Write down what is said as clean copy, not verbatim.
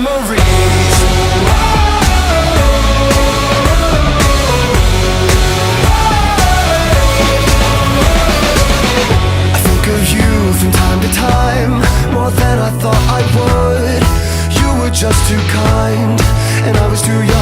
memories. I think of you from time to time, more than I thought I would. You were just too kind, and I was too young